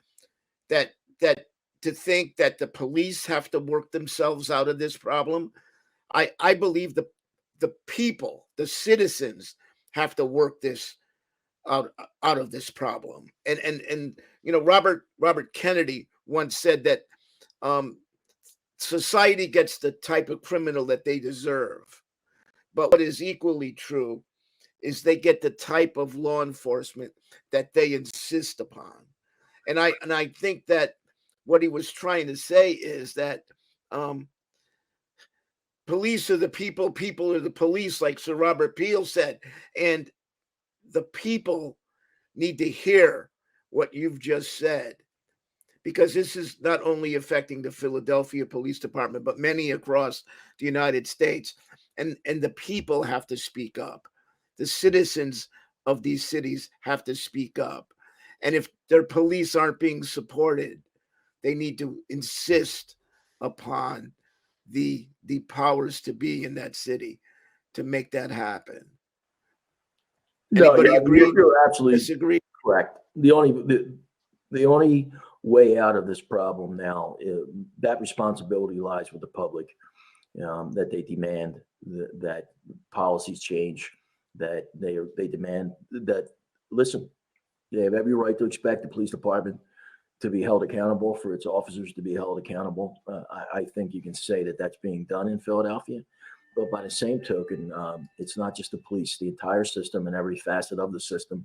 that to think that the police have to work themselves out of this problem. I believe the people, the citizens, have to work this out of this problem. And Robert Kennedy once said that society gets the type of criminal that they deserve. But what is equally true is they get the type of law enforcement that they insist upon. And I think that what he was trying to say is that police are the people, people are the police, like Sir Robert Peel said. And the people need to hear what you've just said, because this is not only affecting the Philadelphia Police Department, but many across the United States. And the people have to speak up. The citizens of these cities have to speak up. And if their police aren't being supported, they need to insist upon the powers to be in that city to make that happen. Anybody agree? You're absolutely disagree? Correct. The only way out of this problem now, that responsibility lies with the public, that they demand that policies change, that they demand that, listen, they have every right to expect the police department to be held accountable, for its officers to be held accountable. I think you can say that that's being done in Philadelphia. But by the same token, it's not just the police, the entire system and every facet of the system,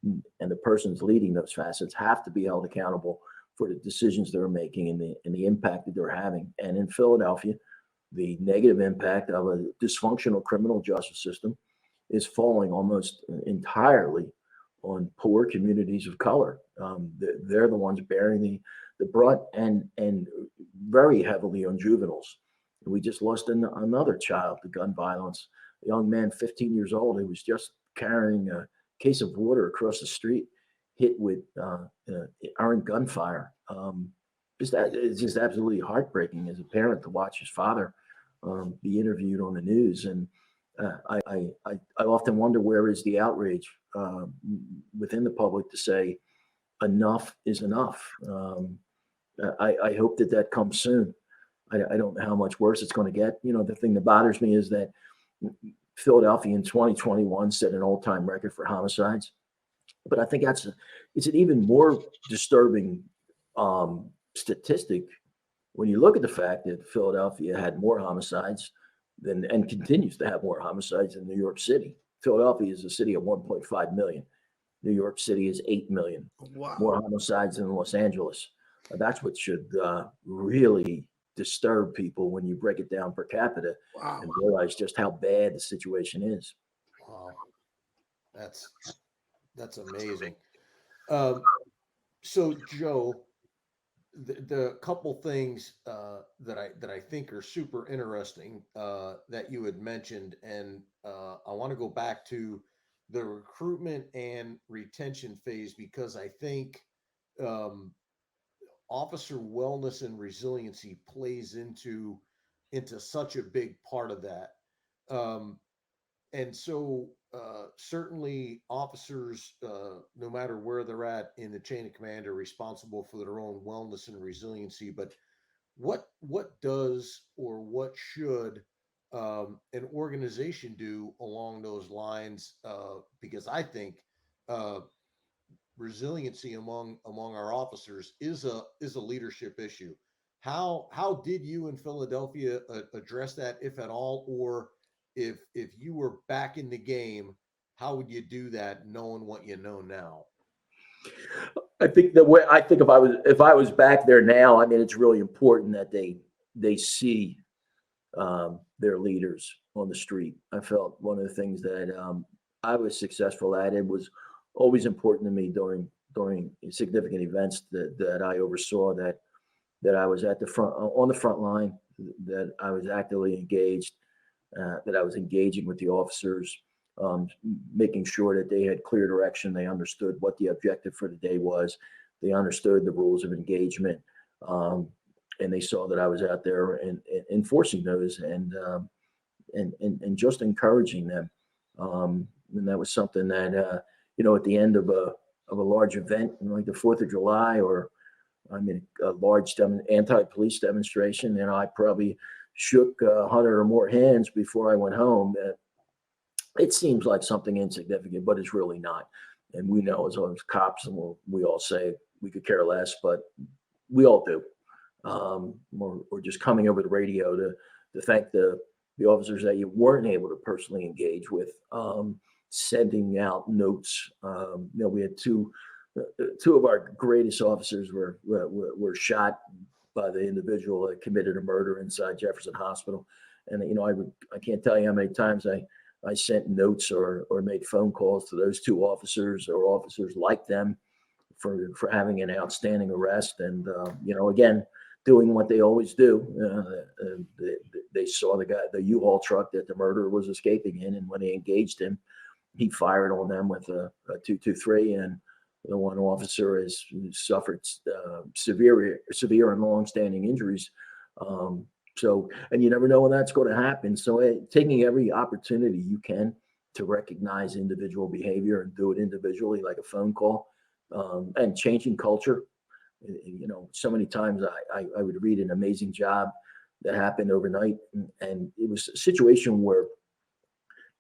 and the persons leading those facets have to be held accountable for the decisions they're making and the impact that they're having. And in Philadelphia, the negative impact of a dysfunctional criminal justice system is falling almost entirely on poor communities of color. They're the ones bearing the brunt, and very heavily on juveniles. We just lost another child to gun violence, a young man, 15 years old, who was just carrying a case of water across the street, hit with armed gunfire. It's just absolutely heartbreaking as a parent to watch his father be interviewed on the news. And I often wonder, where is the outrage within the public to say enough is enough? I hope that comes soon. I don't know how much worse it's going to get. The thing that bothers me is that Philadelphia in 2021 set an all-time record for homicides. But I think it's an even more disturbing statistic when you look at the fact that Philadelphia had more homicides and continues to have more homicides than New York City. Philadelphia is a city of 1.5 million. New York City is 8 million. Wow. More homicides than Los Angeles. That's what should really disturb people when you break it down per capita. Wow. And realize just how bad the situation is. Wow, that's amazing. So Joe, the couple things that I think are super interesting that you had mentioned, and I want to go back to the recruitment and retention phase, because I think officer wellness and resiliency plays into such a big part of that. And so certainly officers, no matter where they're at in the chain of command, are responsible for their own wellness and resiliency. But what does, or what should an organization do along those lines? Because I think resiliency among our officers is a leadership issue. How did you in Philadelphia address that, if at all? Or if you were back in the game, how would you do that, knowing what you know now? I think if I was back there now, I mean, it's really important that they see their leaders on the street. I felt one of the things that I was successful at, it was always important to me during significant events that I oversaw, that I was at the front, on the front line, that I was actively engaged, that I was engaging with the officers, making sure that they had clear direction. They understood what the objective for the day was. They understood the rules of engagement, and they saw that I was out there and enforcing those, and just encouraging them. And that was something that at the end of a large event, like the 4th of July, or a large anti-police demonstration, I probably shook 100 or more hands before I went home. It seems like something insignificant, but it's really not. And we know, as cops, and we all say we could care less, but we all do. Or just coming over the radio to thank the officers that you weren't able to personally engage with, sending out notes. We had two of our greatest officers were shot by the individual that committed a murder inside Jefferson Hospital. And, I can't tell you how many times I sent notes or made phone calls to those two officers, or officers like them, for having an outstanding arrest. And, again, doing what they always do. They saw the U-Haul truck that the murderer was escaping in. And when they engaged him, he fired on them with a .223, and the one officer has suffered severe and long-standing injuries. And you never know when that's going to happen. So taking every opportunity you can to recognize individual behavior and do it individually, like a phone call, and changing culture. So many times I would read an amazing job that happened overnight, and it was a situation where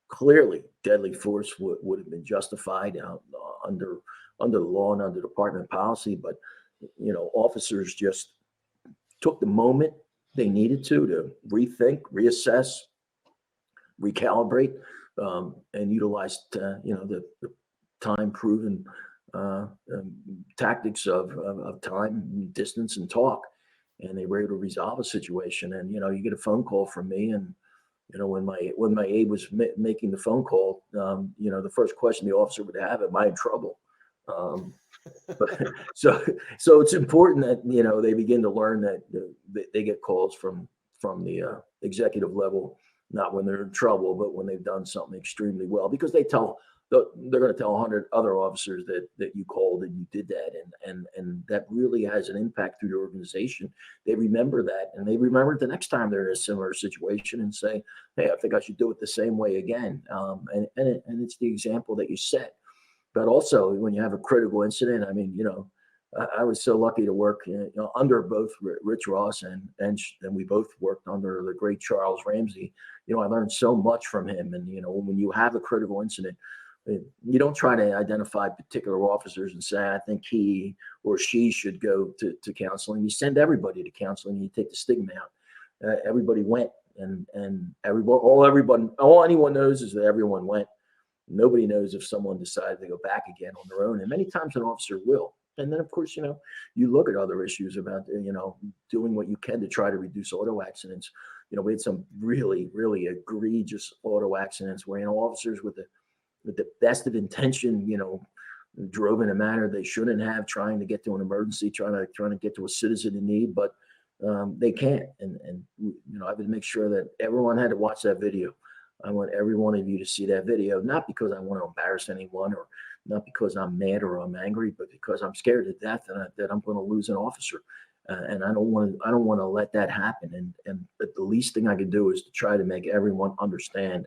clearly deadly force would have been justified under the law and under department policy. But, officers just took the moment they needed to rethink, reassess, recalibrate, and utilize, the time-proven tactics of time, distance, and talk. and they were able to resolve a situation. And, you get a phone call from me, and, when my aide was making the phone call, the first question the officer would have, am I in trouble? But so it's important that, they begin to learn that they get calls from the executive level, not when they're in trouble, but when they've done something extremely well, because they're going to tell 100 other officers that you called and you did that. And that really has an impact through the organization. They remember that, and they remember it the next time they're in a similar situation and say, hey, I think I should do it the same way again. And it's the example that you set. But also when you have a critical incident, I was so lucky to work under both Rich Ross and we both worked under the great Charles Ramsey. I learned so much from him. And, when you have a critical incident, you don't try to identify particular officers and say, I think he or she should go to counseling. You send everybody to counseling, and you take the stigma out. Everybody went, and all anyone knows is that everyone went. Nobody knows if someone decided to go back again on their own. And many times an officer will. And then, of course, you look at other issues about, doing what you can to try to reduce auto accidents. We had some really, really egregious auto accidents where, officers with the best of intention, drove in a manner they shouldn't have, trying to get to an emergency, trying to get to a citizen in need, but they can't. And I would make sure that everyone had to watch that video. I want every one of you to see that video, not because I want to embarrass anyone, or not because I'm mad or I'm angry, but because I'm scared to death that I'm going to lose an officer. And I don't want to let that happen. And the least thing I can do is to try to make everyone understand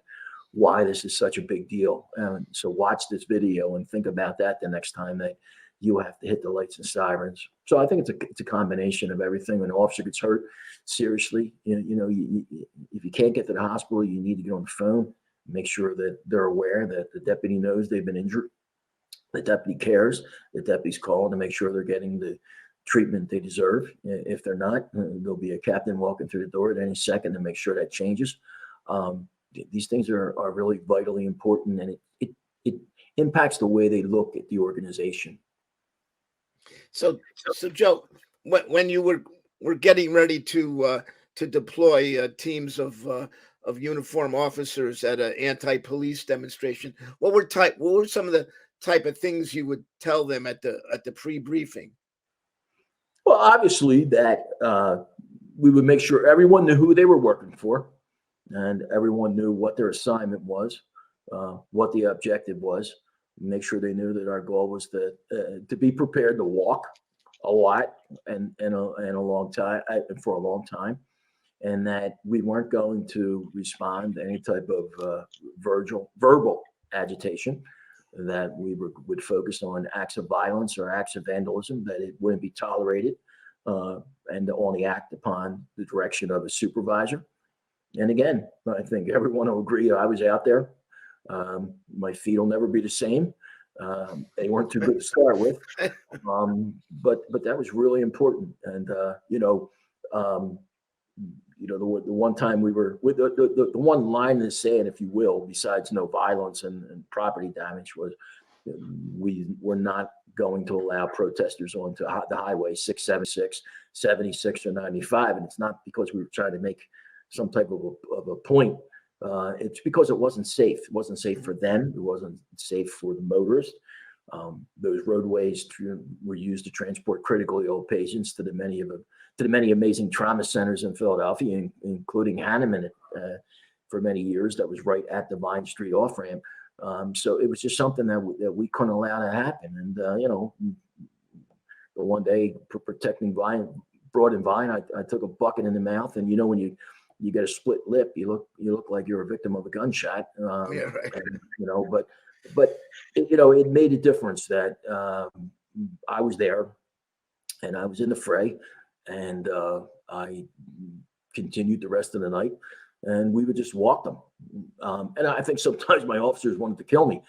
why this is such a big deal. So watch this video and think about that the next time that you have to hit the lights and sirens. So I think it's a combination of everything. When an officer gets hurt seriously, if you can't get to the hospital, you need to get on the phone, make sure that they're aware that the deputy knows they've been injured. The deputy cares. The deputy's called to make sure they're getting the treatment they deserve. If they're not, there'll be a captain walking through the door at any second to make sure that changes. These things are really vitally important, and it impacts the way they look at the organization. So Joe, when you were getting ready to deploy teams of uniform officers at an anti-police demonstration, what were some of the type of things you would tell them at the pre-briefing? Well, obviously that we would make sure everyone knew who they were working for, and everyone knew what their assignment was, what the objective was. Make sure they knew that our goal was to be prepared to walk a lot and a long time, for a long time, and that we weren't going to respond to any type of verbal agitation, that we would focus on acts of violence or acts of vandalism, that it wouldn't be tolerated, and to only act upon the direction of a supervisor. And again, I think everyone will agree I was out there. My feet will never be the same. They weren't too good to start with, but that was really important. And the one time we were with the one line in the sand, if you will, besides no violence and property damage, was we were not going to allow protesters onto the highway 676, 76, or 95. And it's not because we were trying to make some type of a point. It's because it wasn't safe. It wasn't safe for them. It wasn't safe for the motorists. Those roadways were used to transport critically ill patients to the many amazing trauma centers in Philadelphia, including Hanneman for many years. That was right at the Vine Street off ramp. So it was just something that we couldn't allow to happen. And the one day protecting Broad and Vine, I took a bucket in the mouth, and when you get a split lip, you look like you're a victim of a gunshot. Yeah, right. But it made a difference that I was there and I was in the fray, and I continued the rest of the night, and we would just walk them. And I think sometimes my officers wanted to kill me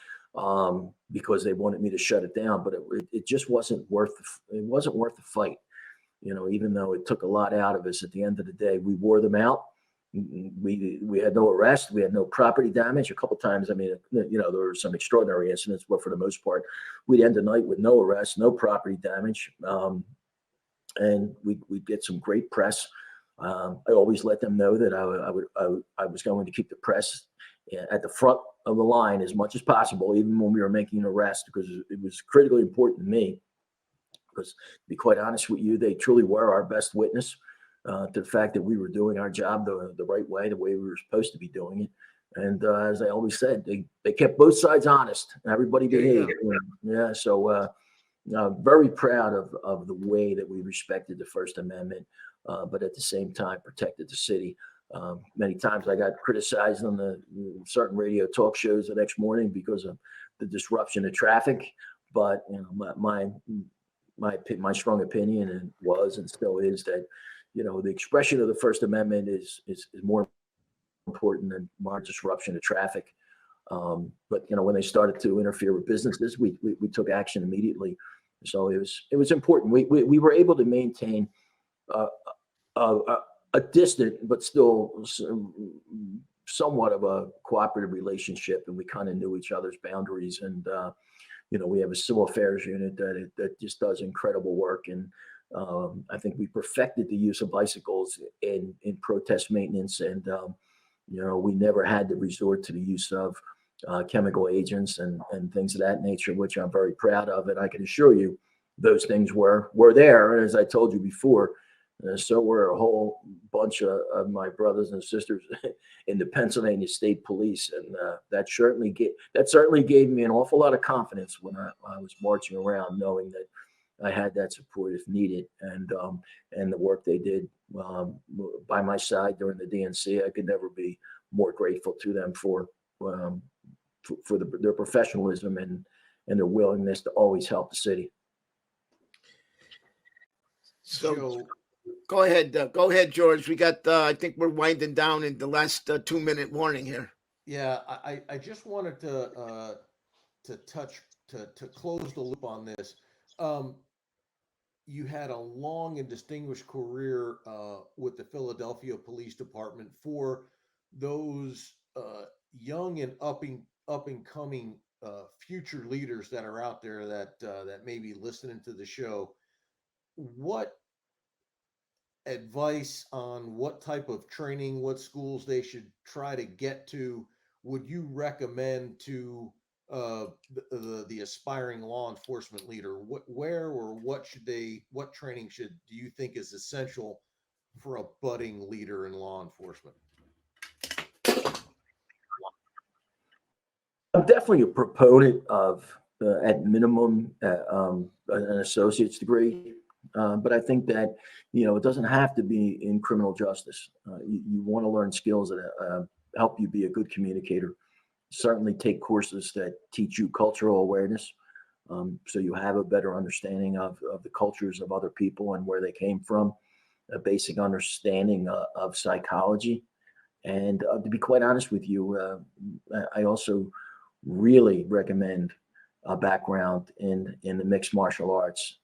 because they wanted me to shut it down, but it just wasn't worth the fight. Even though it took a lot out of us, at the end of the day, we wore them out. We had no arrest. We had no property damage. A couple of times, there were some extraordinary incidents, but for the most part, we'd end the night with no arrest, no property damage. and we'd get some great press. I always let them know that I was going to keep the press at the front of the line as much as possible, even when we were making an arrest, because it was critically important to me. Because to be quite honest with you, they truly were our best witness to the fact that we were doing our job the right way, the way we were supposed to be doing it. And as I always said, they kept both sides honest, and everybody behaved. Yeah, so very proud of the way that we respected the First Amendment, but at the same time protected the city. Many times I got criticized on the certain radio talk shows the next morning because of the disruption of traffic. But my strong opinion and was and still is that the expression of the First Amendment is more important than more disruption of traffic. But when they started to interfere with businesses, we took action immediately. So it was important. We were able to maintain a distant but still somewhat of a cooperative relationship, and we kind of knew each other's boundaries. And we have a civil affairs unit that just does incredible work. And I think we perfected the use of bicycles in protest maintenance. And, we never had to resort to the use of chemical agents and things of that nature, which I'm very proud of. And I can assure you those things were there. And as I told you before, so were a whole bunch of my brothers and sisters in the Pennsylvania State Police, and that certainly gave me an awful lot of confidence when I was marching around, knowing that I had that support if needed, and the work they did by my side during the DNC. I could never be more grateful to them for their professionalism and their willingness to always help the city. So. Go ahead, George. We got, I think we're winding down in the last 2-minute warning here. Yeah, I just wanted to close the loop on this. You had a long and distinguished career with the Philadelphia Police Department. For those young and up and coming future leaders that are out there that may be listening to the show, what advice on what type of training, what schools they should try to get to would you recommend to the aspiring law enforcement leader? What training do you think is essential for a budding leader in law enforcement? I'm definitely a proponent of, at minimum, an associate's degree. But I think that, it doesn't have to be in criminal justice. You want to learn skills that help you be a good communicator. Certainly take courses that teach you cultural awareness, so you have a better understanding of the cultures of other people and where they came from, a basic understanding of psychology. And to be quite honest with you, I also really recommend a background in the mixed martial arts,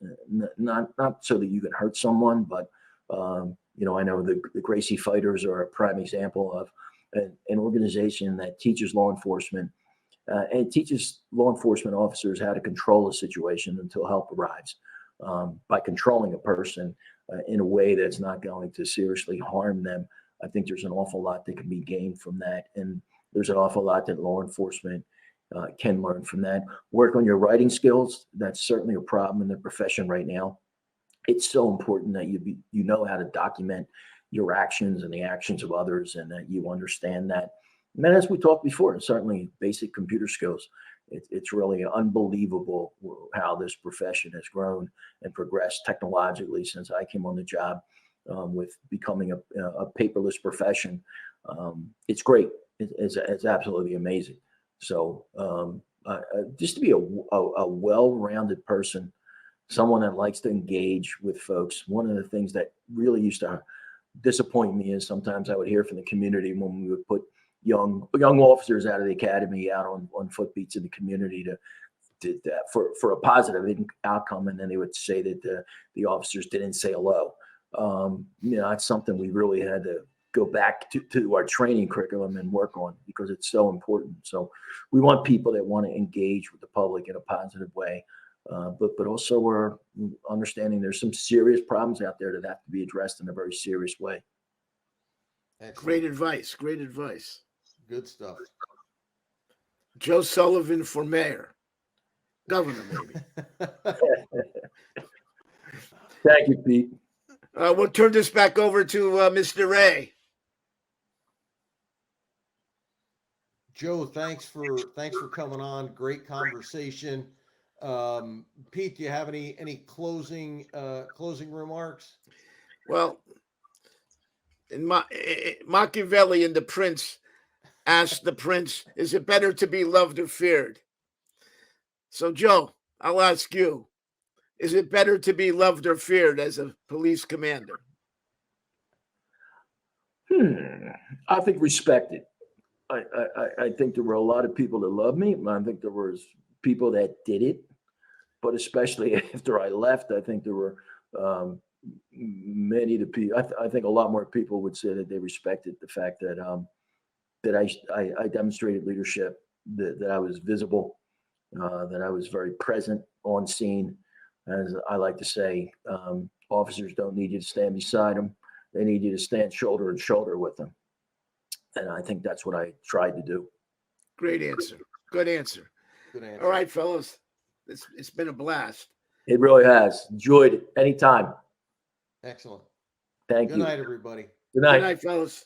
not so that you can hurt someone, but I know the Gracie Fighters are a prime example of an organization that teaches law enforcement and teaches law enforcement officers how to control a situation until help arrives, by controlling a person in a way that's not going to seriously harm them. I think there's an awful lot that can be gained from that, and there's an awful lot that law enforcement can learn from that. Work on your writing skills. That's certainly a problem in the profession right now. It's so important that you know how to document your actions and the actions of others, and that you understand that. And then, as we talked before, certainly basic computer skills. It's really unbelievable how this profession has grown and progressed technologically since I came on the job, with becoming a paperless profession. It's great. It's absolutely amazing. So just to be a well-rounded person, someone that likes to engage with folks. One of the things that really used to disappoint me is sometimes I would hear from the community when we would put young officers out of the academy out on foot beats in the community for a positive outcome, and then they would say that the officers didn't say hello. That's something we really had to go back to our training curriculum and work on, because it's so important. So we want people that want to engage with the public in a positive way. but also we're understanding there's some serious problems out there that have to be addressed in a very serious way. Excellent. Great advice. Great advice. Good stuff. Joe Sullivan for mayor, governor, maybe. Thank you, Pete. We'll turn this back over to Mr. Ray. Joe, thanks for coming on. Great conversation. Pete, do you have any closing remarks? Well, in Machiavelli and the Prince asked the prince, "Is it better to be loved or feared?" So, Joe, I'll ask you: is it better to be loved or feared as a police commander? I think respected. I think there were a lot of people that loved me. I think there was people that did it, but especially after I left, I think there were many of the people. I think a lot more people would say that they respected the fact that that I demonstrated leadership, that I was visible, that I was very present on scene. As I like to say, officers don't need you to stand beside them; they need you to stand shoulder to shoulder with them. And I think that's what I tried to do. Great answer. Good answer. Good answer. All right, fellas. It's been a blast. It really has. Enjoyed it. Anytime. Excellent. Thank Good you. night, everybody. Good night. Good night, fellas.